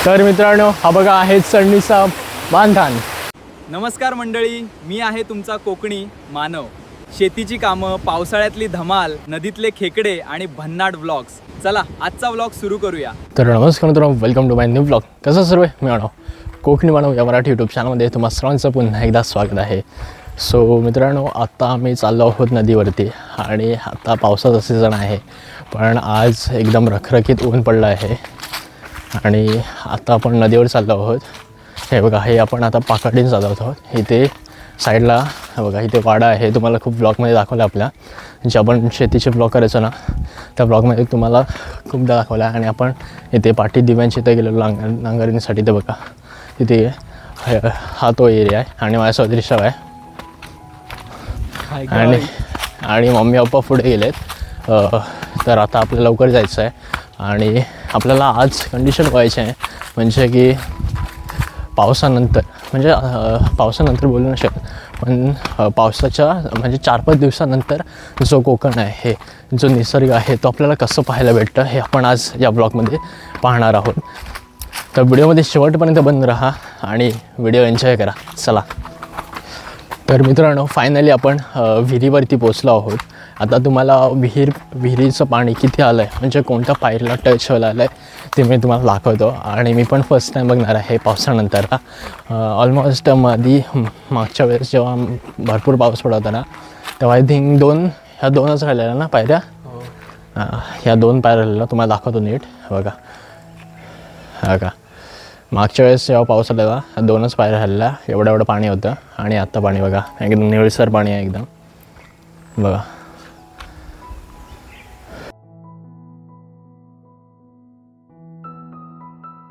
तर मित्रांनो, हा बघा आहे चढणीचा बांधकाम। नमस्कार मंडळी, मी आहे तुमचा कोकणी मानव। शेतीची कामं, पावसाळ्यातली धमाल, नदीतले खेकडे आणि भन्नाट व्लॉग्स। चला आजचा व्लॉग सुरू करूया। तर नमस्कार मित्रांनो, welcome to my new vlog. कसं सर्व मानव कोकणी मानव या मराठी यूट्यूब चॅनलमध्ये तुम्हा सर्वांचं पुन्हा एकदा स्वागत आहे। सो मित्रांनो, आता आम्ही चाललो आहोत नदीवरती आणि आता पावसाचा सीझन आहे, पण आज एकदम रखरखीत ऊन पडलं आहे आणि आता आपण नदीवर चाललो आहोत। हे बघा, हे आपण आता पाकाडीन चालत आहोत। इथे साईडला बघा, इथे वाडा आहे। तुम्हाला खूप ब्लॉगमध्ये दाखवलं आपल्या, जे आपण शेतीचे ब्लॉग करायचो ना, त्या ब्लॉगमध्ये तुम्हाला खूपदा दाखवलं आहे। आणि आपण इथे पाठी दिव्यांची इथे गेलेलो नांगरणीसाठी। ते बघा, तिथे हा तो एरिया आहे आणि माझ्यासोबत ऋषभ आहे आणि मम्मी पप्पा पुढे गेलेत। तर आता आपल्याला लवकर जायचं आहे आणि आपल्याला आज कंडिशन व्हायची आहे, म्हणजे की पावसानंतर बोलू नाही शकत, पण पावसाच्या म्हणजे 4-5 दिवसानंतर जो कोकण आहे, जो निसर्ग आहे, तो आपल्याला कसं पाहायला भेटतं हे आपण आज या ब्लॉगमध्ये पाहणार आहोत। तर व्हिडिओमध्ये शेवटपर्यंत बंद राहा आणि व्हिडिओ एन्जॉय करा। चला, तर मित्रांनो, फायनली आपण विहिरीवरती पोचलो आहोत। आता तुम्हाला विहिरीचं पाणी किती आलं आहे, म्हणजे कोणत्या पायरीला टच व्हायला आलं आहे, ते मी तुम्हाला दाखवतो। आणि मी पण फर्स्ट टाईम बघणार आहे पावसानंतर। ऑलमोस्ट मागच्या वेळेस जेव्हा भरपूर पाऊस पडत होता ना, तेव्हा आय थिंक ह्या दोनच राहिलेल्या ना पायऱ्या। ह्या 2 पायऱ्या राहिलेल्या, तुम्हाला दाखवतो नीट। बघा मागच्या वेळेस जेव्हा पाऊस आलेला, ह्या 2च पायऱ्या राहिलेल्या, एवढं पाणी होतं। आणि आत्ता पाणी बघा, एकदम निळसर पाणी आहे एकदम। बघा,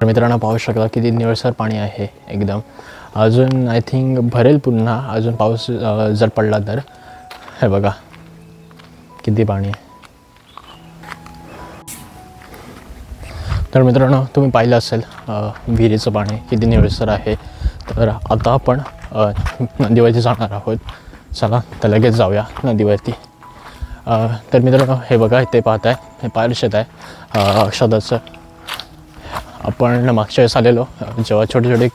तर मित्रांनो पाहू शकता किती निळसर पाणी आहे एकदम। अजून आय थिंक भरेल पुन्हा, अजून पाऊस जर पडला तर। हे बघा किती पाणी आहे। तर मित्रांनो, तुम्ही पाहिलं असेल विहिरीचं पाणी किती निळसर आहे। तर आता आपण नदीवरती जाणार आहोत। चला तर लगेच जाऊया नदीवरती। तर मित्रांनो, हे बघा, इथे पाहताय, हे पायलशेत आहे अक्षदाचं। आपण मागच्या वेळेस आलेलो जेव्हा छोटे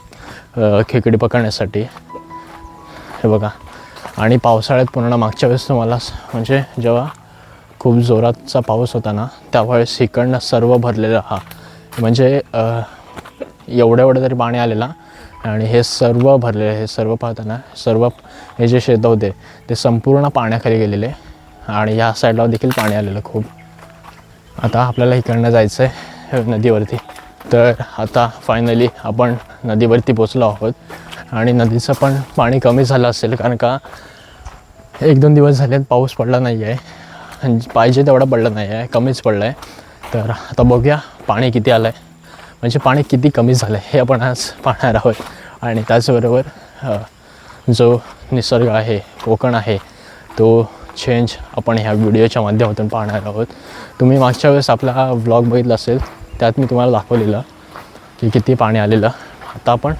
खेकडे पकडण्यासाठी। हे बघा, आणि पावसाळ्यात पूर्ण मागच्या वेळेस तुम्हाला म्हणजे जेव्हा खूप जोराचा पाऊस होता ना, त्यावेळेस इकडनं सर्व भरलेलं, म्हणजे एवढं तरी पाणी आलेलं आणि हे सर्व भरलेलं। हे सर्व पाहताना सर्व हे जे शेतं होते ते संपूर्ण पाण्याखाली गेलेले आणि या साईडला देखील पाणी आलेलं खूप। आता आपल्याला इकडनं जायचं आहे नदीवरती। तर आता फायनली आपण नदीवरती पोचलो आहोत आणि नदीचं पण पाणी कमी झालं असेल, कारण का 1-2 दिवस झाले पाऊस पडला नाही आहे, पाहिजे तेवढा पडला नाही आहे, कमीच पडला आहे। तर आता बघूया पाणी किती आलं आहे, म्हणजे पाणी किती कमी झालं आहे हे आपण आज पाहणार आहोत। आणि त्याचबरोबर जो निसर्ग आहे, कोकण आहे, तो चेंज आपण ह्या व्हिडिओच्या माध्यमातून पाहणार आहोत। तुम्ही मागच्या वेळेस आपला व्लॉग बघितला असेल, त्यात मी तुम्हाला दाखवलेलं की किती पाणी आलेलं। आता आपण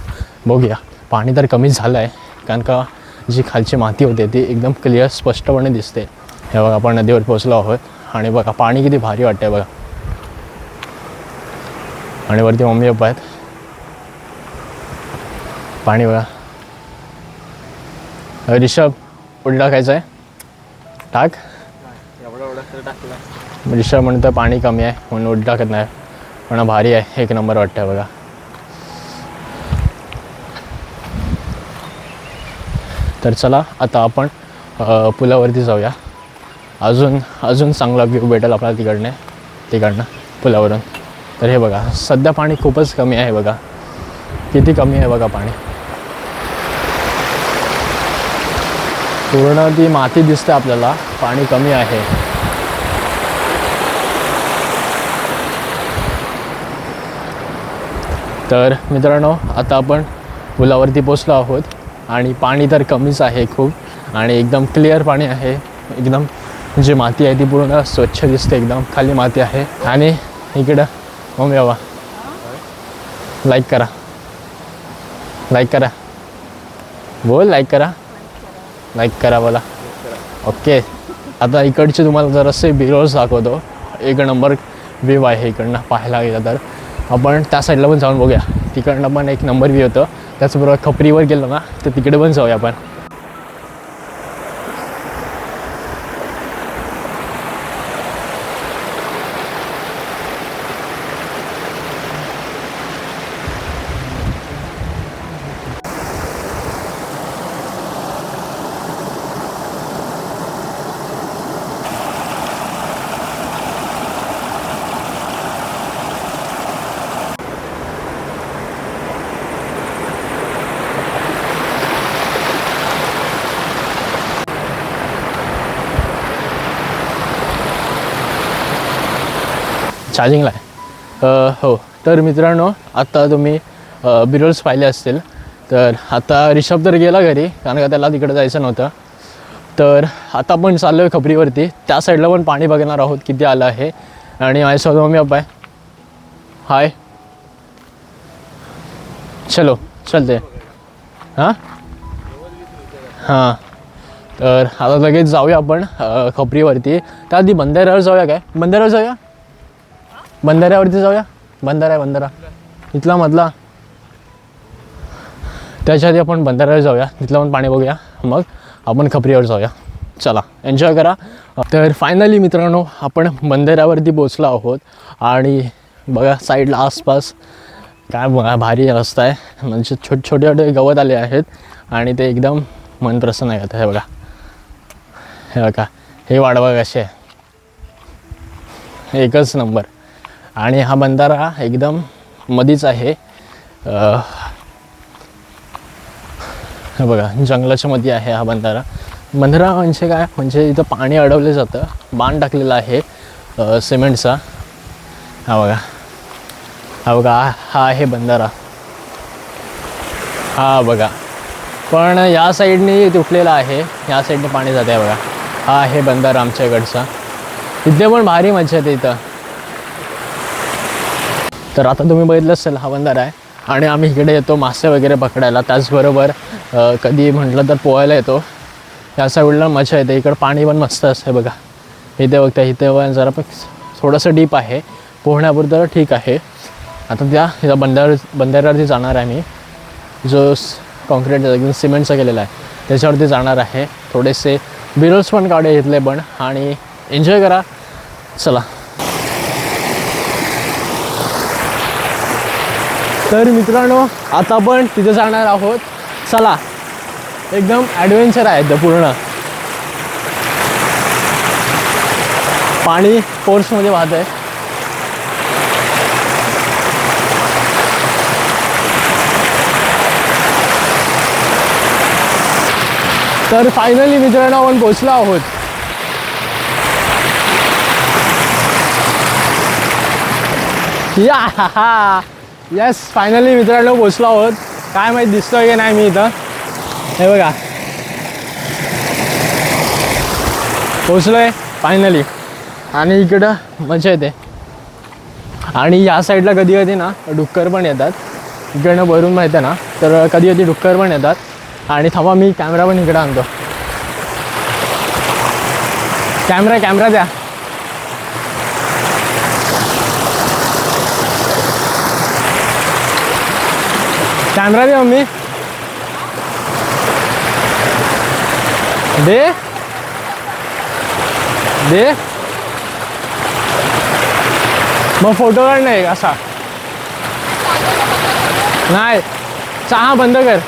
बघूया, पाणी तर कमी झालं आहे, कारण का जी खालची माती होते ती एकदम क्लिअर स्पष्टपणे दिसते। हे बघा, आपण नदीवर पोचलो आहोत आणि बघा पाणी किती भारी वाटतं बघा। आणि वरती मम्मी पप्पा आहेत, पाणी बघा। ऋषभ, उडी टाकायचं आहे, टाक। ऋषभ म्हणतं पाणी कमी आहे म्हणून उडी टाकत नाही, पण भारी आहे, 1 नंबर वाटतं बघा। तर चला आता आपण पुलावरती जाऊया। अजून चांगला व्ह्यू भेटेल आपल्याला तिकडनं पुलावरून। तर हे बघा, सध्या पाणी खूपच कमी आहे बघा, किती कमी आहे बघा पाणी। पूर्ण ती माती दिसते आपल्याला, पाणी कमी आहे। तर मित्रांनो, आता आपण पुलावरती पोचलो आहोत आणि पाणी तर कमीच आहे खूप, आणि एकदम क्लिअर पाणी आहे एकदम। जी माती आहे ती पूर्ण स्वच्छ दिसते, एकदम खाली माती आहे। आणि इकडं मम्मी बाबा लाईक करा बोल, लाईक करा बोला। ओके, आता इकडचे तुम्हाला जरासे बिरोज दाखवतो। 1 नंबर व्ह्यू आहे इकडनं पाहायला गेलं तर। आपण त्या साईडला पण जाऊन बघूया. तिकडनं पण एक नंबर व्ह्यू होतं. त्याचबरोबर खपरीवर गेलो ना तर तिकडे पण जाऊया आपण. चार्जिंगला आहे. हो तर मित्रांनो, आता तुम्ही बिरोल्स पाहिले असतील. तर आता रिषभ तर गेला घरी, कारण का त्याला तिकडे जायचं नव्हतं. तर आता आपण चाललो आहे खपरीवरती. त्या साईडला पण पाणी बघणार आहोत किती आलं आहे. आणि माझ्यासोबत मम्मी पप्पा आहे. हाय, चलो चलते. हां हां, तर आता लगेच जाऊया आपण खपरीवरती. त्याआधी बंधाऱ्यावर जाऊया. काय बंधाऱ्यावर जाऊया? बंधाऱ्यावरती जाऊया. बंधारा इथला मधला. त्याच्या आधी आपण बंधाऱ्यावर जाऊया, तिथलं पण पाणी बघूया, मग आपण खपरीवर जाऊया. चला एन्जॉय करा. तर फायनली मित्रांनो, आपण बंधाऱ्यावरती पोचलो आहोत. आणि बघा साईडला आसपास काय बघा भारी रस्ता आहे. म्हणजे छोटे छोटे गवत आले आहेत आणि ते एकदम मन प्रसन्न करतं. हे बघा, हे बघा, हे वाडवा कसे आहे, एकच नंबर. आणि हा बंधारा एकदम मधीच आहे. हे बघा जंगलाच्या मध्ये आहे हा बंधारा. बंधारा म्हणजे काय, म्हणजे इथं पाणी अडवलं जातं. बांध टाकलेला आहे सिमेंटचा. हा बघा, हा बघा, हा आहे बंधारा. हा बघा, पण या साईडने तुटलेला आहे, या साईडने पाणी जाते. बघा, हा आहे बंधारा आमच्या इकडचा. इथे पण भारी मजा येते इथं. तर आता तुम्ही बघितलं असेल हा बंधारा आहे. आणि आम्ही इकडे येतो मासे वगैरे पकडायला. त्याचबरोबर कधी म्हटलं तर पोहायला येतो. या साईडला मजा येते. इकडं पाणी पण मस्त असते. बघा इथे बघता, इथे जरा पण थोडंसं डीप आहे. पोहण्यापुरतं ठीक आहे. आता त्या बंधाऱ्यावरती जाणार आहे मी. जो कॉन्क्रीट एकदम सिमेंटचा केलेला आहे त्याच्यावरती जाणार आहे. थोडेसे बिरोल्स पण काढे घेतले पण, आणि एन्जॉय करा. चला. तर मित्रांनो, आता आपण तिथे जाणार आहोत. चला, एकदम ॲडव्हेंचर आहे ते पूर्ण. पाणी फोर्समध्ये वाहत आहे. तर फायनली मित्रांनो, आपण पोचलो आहोत. या येस, फायनली मित्रांनो पोचलो आहोत. काय माहीत दिसतोय की नाही मी इथं. हे बघा, पोचलो आहे फायनली. आणि इकडं मजा येते. आणि या साईडला कधी कधी ना डुक्कर पण येतात. इकडनं भरून माहिती आहे ना, तर कधी कधी डुक्कर पण येतात. आणि थांबा, मी कॅमेरा पण इकडं आणतो. कॅमेरा द्या. कॅमेरा दे मम्मी. दे दे. मग फोटो काढ नाही असा. नाही, चहा बंद कर.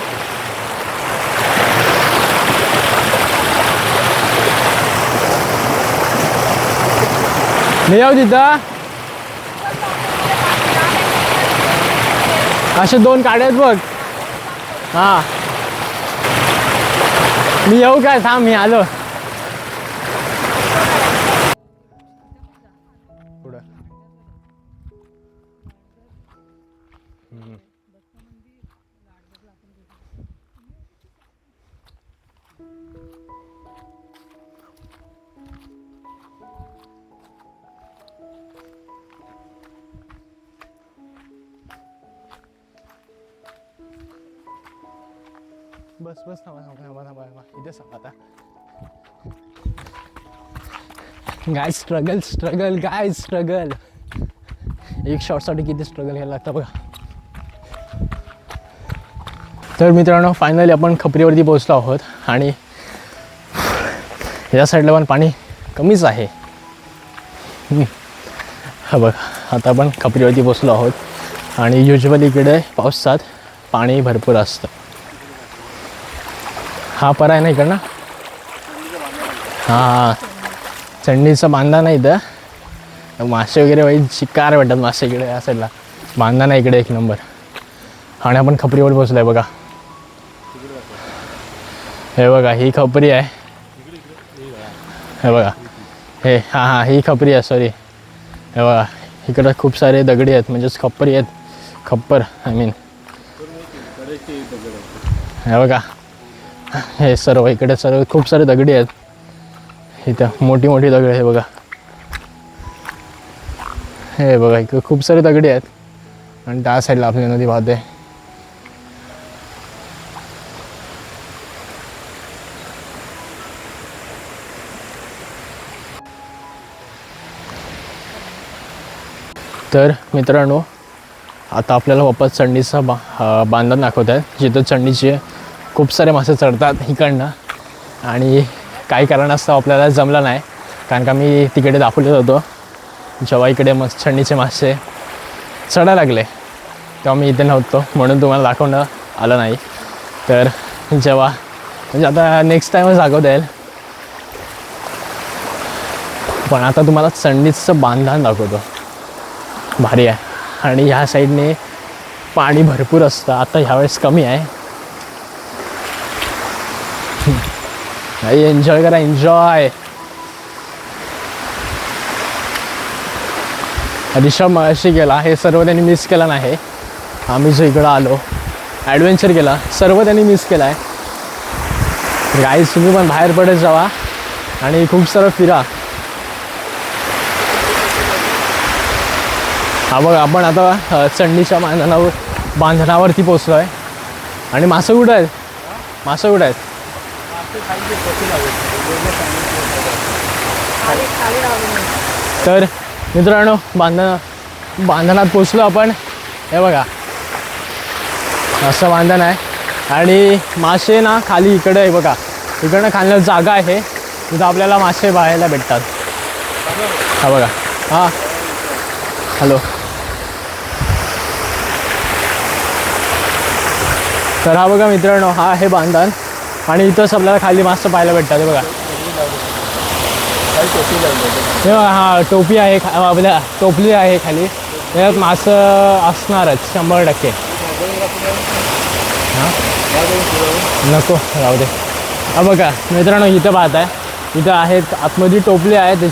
मी येऊ तिथं. असे 2 काढ्यात बघ. हां, मी येऊ काय, थांब मी आलो. बस बस, थांबा इथे सांग आता. Guys struggle guys struggle. एक शॉटसाठी किती स्ट्रगल घ्यायला लागतं बघा. तर मित्रांनो फायनली आपण खपरीवरती पोहोचलो आहोत आणि या साईडला पण पाणी कमीच आहे. हा बघ आता आपण खपरीवरती पोहोचलो आहोत आणि युजली इकडे पावसात पाणी भरपूर असतं. हा परा आहे ना इकडं. हां चंडीचा बांधा नाही इथं, मासे वगैरे वाईट शिकार भेटतात मासे इकडे या साईडला. बांधा नाही इकडे एक नंबर. आणि आपण खपरीवर पोहोचलो आहे बघा. हे बघा ही खपरी आहे. हे बघा हे हां ही खपरी आहे सॉरी. हे बघा इकडं खूप सारे दगडी आहेत म्हणजेच खपरी आहेत. खप्पर आय मीन. हे बघा हे सर्व इकडे सर्व खूप सारे दगडी आहेत. इथं मोठी मोठी दगड आहे बघा. हे बघा इकडे खूप सारे दगडी आहेत आणि त्या साईडला आपली नदी वाहते. तर मित्रांनो आता आपल्याला वापस चंडीचा बांधण दाखवत आहे, जिथं चंडीचे खूप सारे मासे चढतात इकडनं. आणि काही कारणास्तव आपल्याला जमलं नाही, कारण का मी तिकडे दाखवलेत होतो जेव्हा इकडे चंडीचे मासे चढायला लागले तेव्हा मी इथे नव्हतो, म्हणून तुम्हाला दाखवणं आलं नाही. तर जेव्हा म्हणजे आता नेक्स्ट टाईमच दाखवता येईल. पण आता तुम्हाला चंडीचं बांधण दाखवतो. भारी आहे आणि ह्या साईडने पाणी भरपूर असतं. आता ह्यावेळेस कमी आहे. एन्जॉय करा एन्जॉय. ऋषभ मगाशी गेला, हे सर्व त्यांनी मिस केला नाही. आम्ही जो इकडं आलो ॲडव्हेंचर केला सर्व त्यांनी मिस केला आहे. गाईज तुम्ही पण बाहेर पडत जावा आणि खूप सारं फिरा. हा बघ आपण आता चंडीच्या बांधणावरती पोचलो आहे. आणि मासे कुठं आहेत? मासे कुठं आहेत? तर मित्रांनो बांधणात पोचलो आपण. हे बघा असं बांधण आहे आणि मासे ना खाली इकडे आहे बघा. इकडनं खालनं जागा आहे तिथं आपल्याला मासे पाहायला भेटतात. हा बघा. हां हॅलो. तर हा बघा मित्रांनो हा आहे बांधण आणि इथंच आपल्याला खाली मासे पाहायला भेटतात. हे बघा हे बघा हा टोपी आहे आपल्या टोपली आहे खाली. त्यात मासं असणारच 100%. हां नको राहू दे. हा बघा मित्रांनो इथं पाहत आहे इथं आहेत आतमध्ये टोपली आहे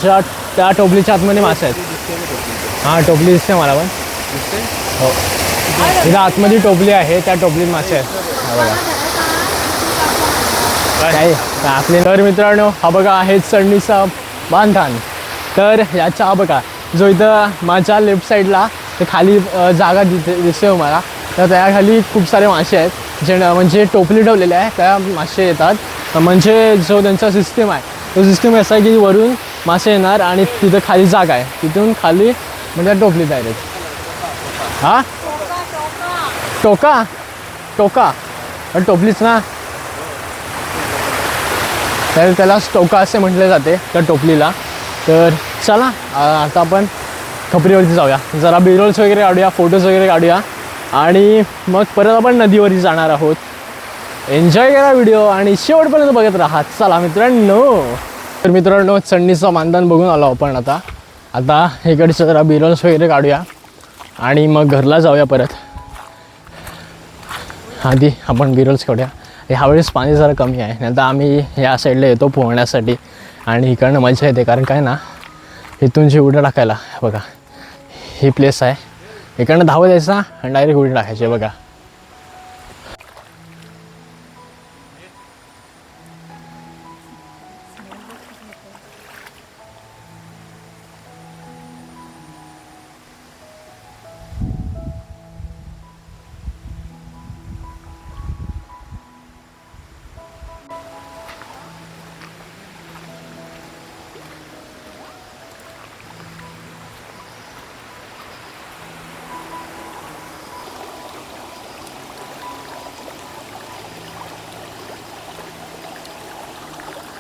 त्या टोपलीच्या आतमध्ये मासे आहेत. हां टोपली दिसते मला पण. हो इथं आतमध्ये टोपली आहे त्या टोपलीत मासे आहेत. हा बघा काय आपले. तर मित्रांनो हा बघा आहे चंडीचा बांधण. तर याच्या हा बघा जो इथं माझ्या लेफ्ट साईडला ते खाली जागा दिसते मला, तर त्याखाली खूप सारे मासे आहेत जे म्हणजे टोपली ठेवलेले आहे त्या मासे येतात. म्हणजे जो त्यांचा सिस्टीम आहे तो सिस्टीम असा आहे की वरून मासे येणार आणि तिथं खाली जागा आहे तिथून खाली म्हणजे टोपली डायरेक्ट. हां टोका टोका पण टोपलीच ना, तर त्याला टोका असे म्हटले जाते त्या टोपलीला. तर चला आता आपण खपरीवरती जाऊया, जरा बिरोल्स वगैरे काढूया, फोटोज वगैरे काढूया आणि मग परत आपण नदीवरती जाणार आहोत. एन्जॉय करा व्हिडिओ आणि शेवटपर्यंत बघत राहा. चला मित्रांनो. तर मित्रांनो चंडीचं बांधण बघून आलो आपण. आता इकडचं जरा बिरोल्स वगैरे काढूया आणि मग घरला जाऊया परत. आधी आपण बिरोल्स काढूया. ह्यावेळेस पाणी जरा कमी आहे, नाही तर आम्ही ह्या साईडला येतो पोहण्यासाठी आणि इकडनं मजा येते. कारण काय ना इथून जी उड्या टाकायला बघा ही प्लेस आहे, इकडनं धावत यायचा आणि डायरेक्ट उडी टाकायची बघा.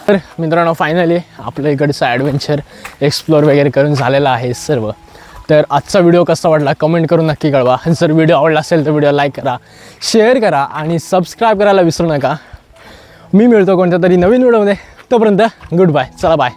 तर मित्रांनो फायनली आपल्या इकडचं ॲडव्हेंचर एक्सप्लोअर वगैरे करून झालेलं आहे सर्व. तर आजचा व्हिडिओ कसा वाटला कमेंट करून नक्की कळवा. जर व्हिडिओ आवडला असेल तर व्हिडिओ लाईक करा, शेअर करा आणि सबस्क्राईब करायला विसरू नका. मी मिळतो कोणत्या तरी नवीन व्हिडिओमध्ये. तोपर्यंत गुड बाय. चला बाय.